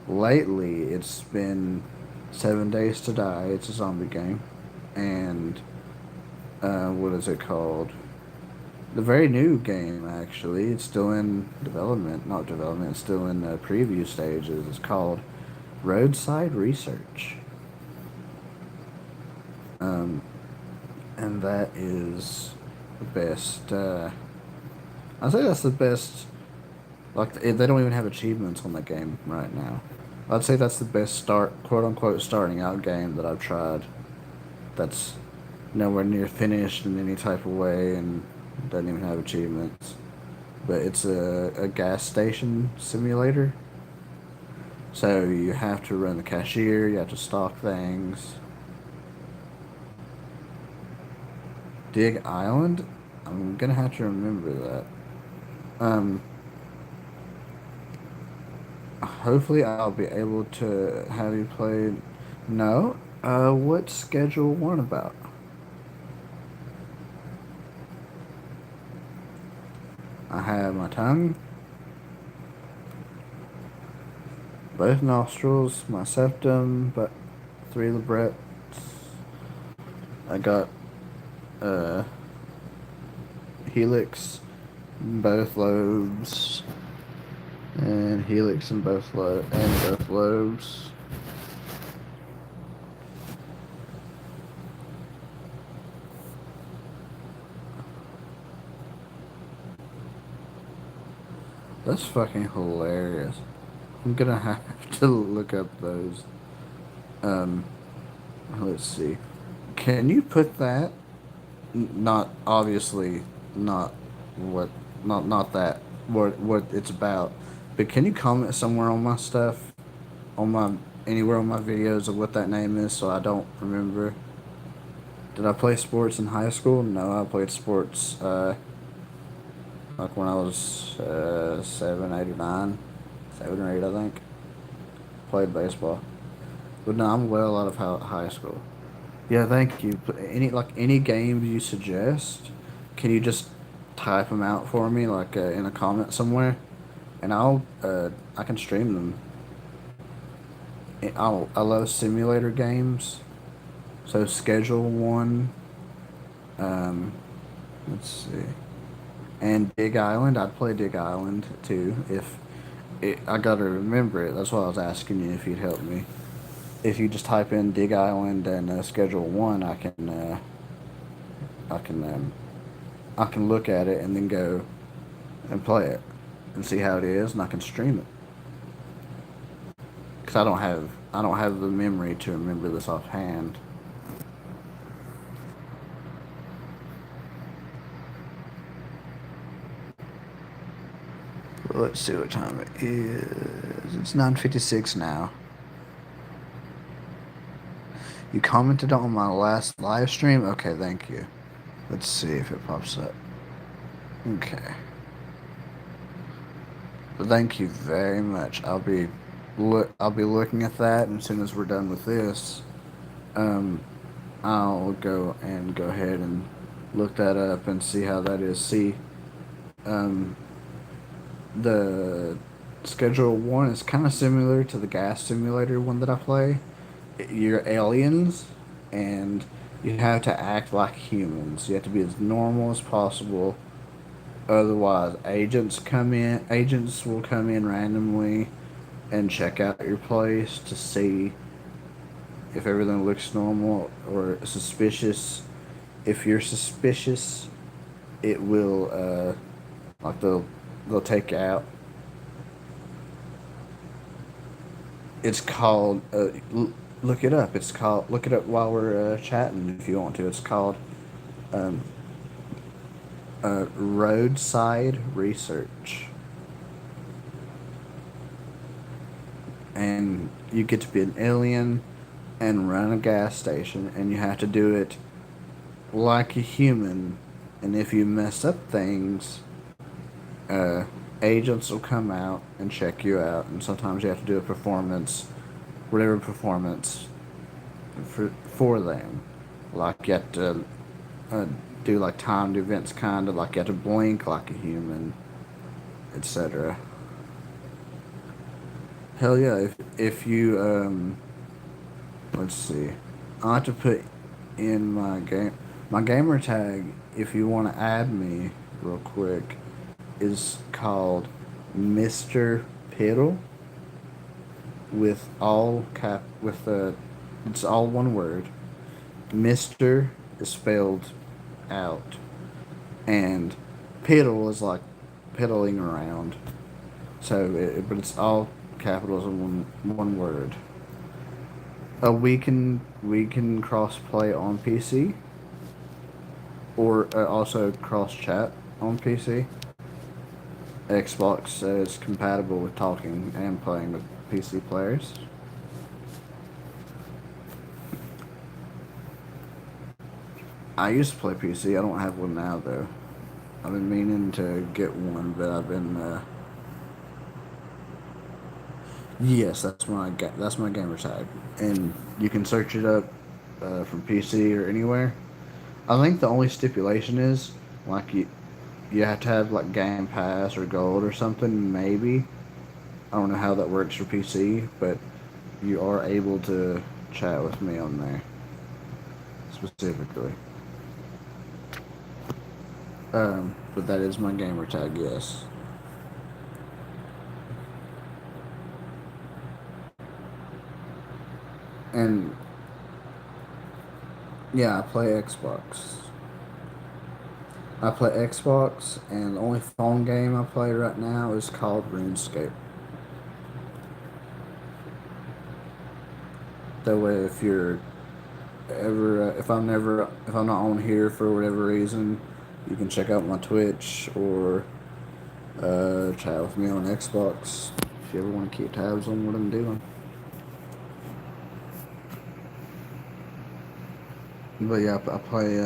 lately it's been 7 Days to Die. It's a zombie game, and what is it called? The very new game, actually. It's still in development, not development. It's still in the preview stages. It's called Roadside Research. And that is the best. I say that's the best. Like, they don't even have achievements on the game right now. I'd say that's the best quote unquote, starting out game that I've tried. That's nowhere near finished in any type of way and doesn't even have achievements. But it's a gas station simulator. So you have to run the cashier, you have to stock things. Dig Island? I'm gonna have to remember that. Um, Hopefully I'll be able to have you play. No? What's Schedule 1 about? I have my tongue, both nostrils, my septum, but 3 librets. I got uh, helix in both lobes, and helix in both lobes. That's fucking hilarious. I'm gonna have to look up those. Um, let's see. Can you put that? Not obviously, not what, not that what it's about. But can you comment somewhere on my stuff, on my anywhere on my videos of what that name is, so I don't remember? Did I play sports in high school? No, I played sports like when I was 7 or 8, I think. Played baseball, but no, I'm well out of high school. Yeah, thank you. Any games you suggest, can you just type them out for me, like in a comment somewhere, and I can stream them. I love simulator games, so Schedule 1. Um, let's see, and Dig Island. I'd play Dig Island too if I gotta remember it. That's why I was asking you if you'd help me. If you just type in Dig Island and Schedule 1, I can I can look at it and then go and play it and see how it is, and I can stream it. Cause I don't have the memory to remember this offhand. Well, let's see what time it is. It's 9:56 now. You commented on my last live stream? Okay, thank you. Let's see if it pops up. Okay. But thank you very much. I'll be looking at that, and as soon as we're done with this, um, I'll go ahead and look that up and see how that is. See, um, the Schedule 1 is kind of similar to the gas simulator one that I play. You're aliens, and you have to act like humans. You have to be as normal as possible. Otherwise, agents will come in randomly and check out your place to see if everything looks normal or suspicious. If you're suspicious, it will like they'll take you out. It's called look it up. It's called look it up while we're chatting if you want to. It's called um, roadside research, and you get to be an alien and run a gas station, and you have to do it like a human. And if you mess up things, uh, agents will come out and check you out, and sometimes you have to do a performance, whatever performance for them. Like you have to uh, do like timed events, kind of like you have to blink like a human, etc. Hell yeah! If you let's see, I have to put in my gamer tag. If you want to add me real quick, is called Mr. Piddle with all cap with it's all one word. Mr. is spelled out, and piddle is like piddling around. But it's all capitals in one word. We can cross play on PC or also cross chat on PC. Xbox is compatible with talking and playing with PC players. I used to play PC. I don't have one now though. I've been meaning to get one, but I've been yes, that's my gamer tag, and you can search it up from PC or anywhere. I think the only stipulation is like you have to have like Game Pass or Gold or something. Maybe I don't know how that works for PC, but you are able to chat with me on there specifically. But that is my gamer tag. Yes, and yeah, I play Xbox. I play Xbox, and the only phone game I play right now is called RuneScape. That way, if you're ever, if I'm not on here for whatever reason, you can check out my Twitch or chat with me on Xbox if you ever want to keep tabs on what I'm doing. But yeah, I play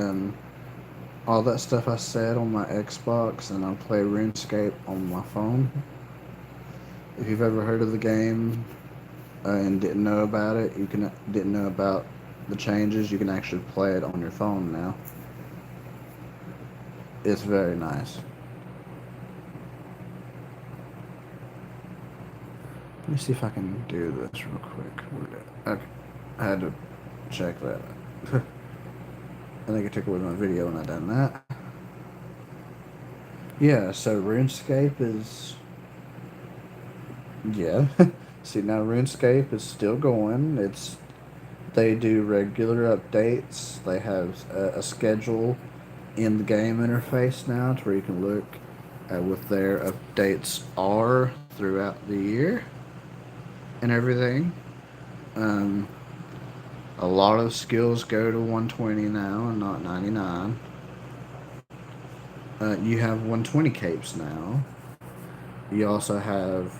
all that stuff I said on my Xbox, and I play RuneScape on my phone. If you've ever heard of the game and didn't know about it, didn't know about the changes, you can actually play it on your phone now. It's very nice. Let me see if I can do this real quick. Okay. I had to check that. I think I took away my video when I done that. Yeah, so RuneScape is yeah. See now RuneScape is still going. They do regular updates. They have a schedule in the game interface now to where you can look at what their updates are throughout the year and everything. Um, a lot of skills go to 120 now and not 99. You have 120 capes now. You also have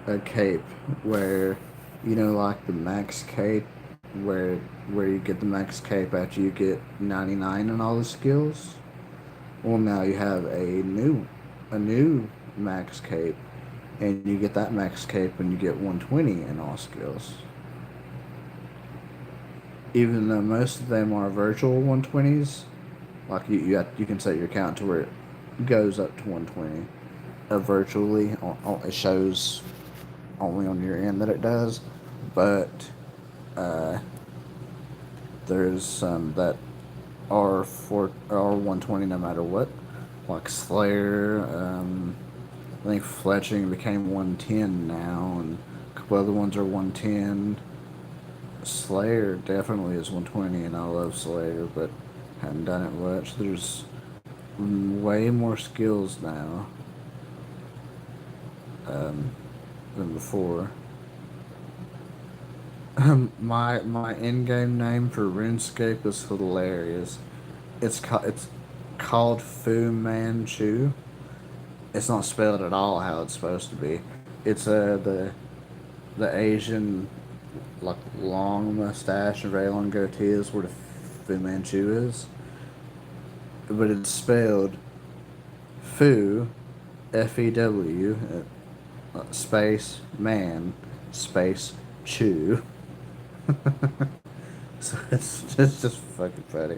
a cape where, like the max cape, where you get the max cape after you get 99 in all the skills. Well, now you have a new max cape, and you get that max cape when you get 120 in all skills. Even though most of them are virtual 120s, like you can set your count to where it goes up to 120. virtually. It shows only on your end that it does, but uh, there's some that are for R120 no matter what, like Slayer. I think Fletching became 110 now, and a couple other ones are 110. Slayer definitely is 120, and I love Slayer, but haven't done it much. There's way more skills now um, than before. My in game name for RuneScape is hilarious. It's called Fu Manchu. It's not spelled at all how it's supposed to be. It's the Asian like long mustache and very long goatee is where the Fu Manchu is, but it's spelled Fu, Few, space man, space chew. So it's just fucking funny.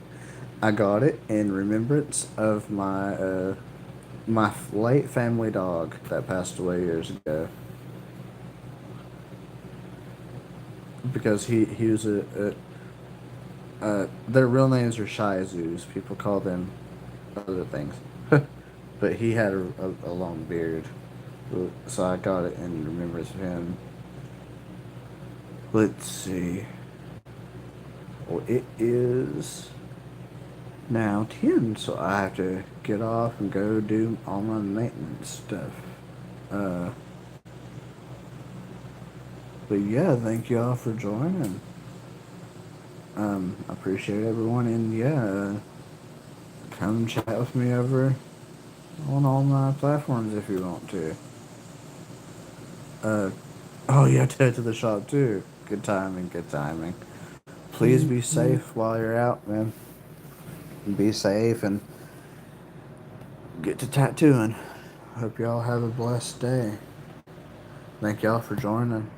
I got it in remembrance of my late family dog that passed away years ago. Because he was their real names are Shih Tzus. People call them other things, but he had a long beard, so I got it in remembrance of him. Let's see. Well, it is now 10, so I have to get off and go do all my maintenance stuff. Uh, but yeah, thank y'all for joining. I appreciate everyone, and yeah, come chat with me over on all my platforms if you want to. Uh, oh yeah, head to the shop too. Good timing, good timing. Please be safe while you're out, man. Be safe and get to tattooing. Hope y'all have a blessed day. Thank y'all for joining.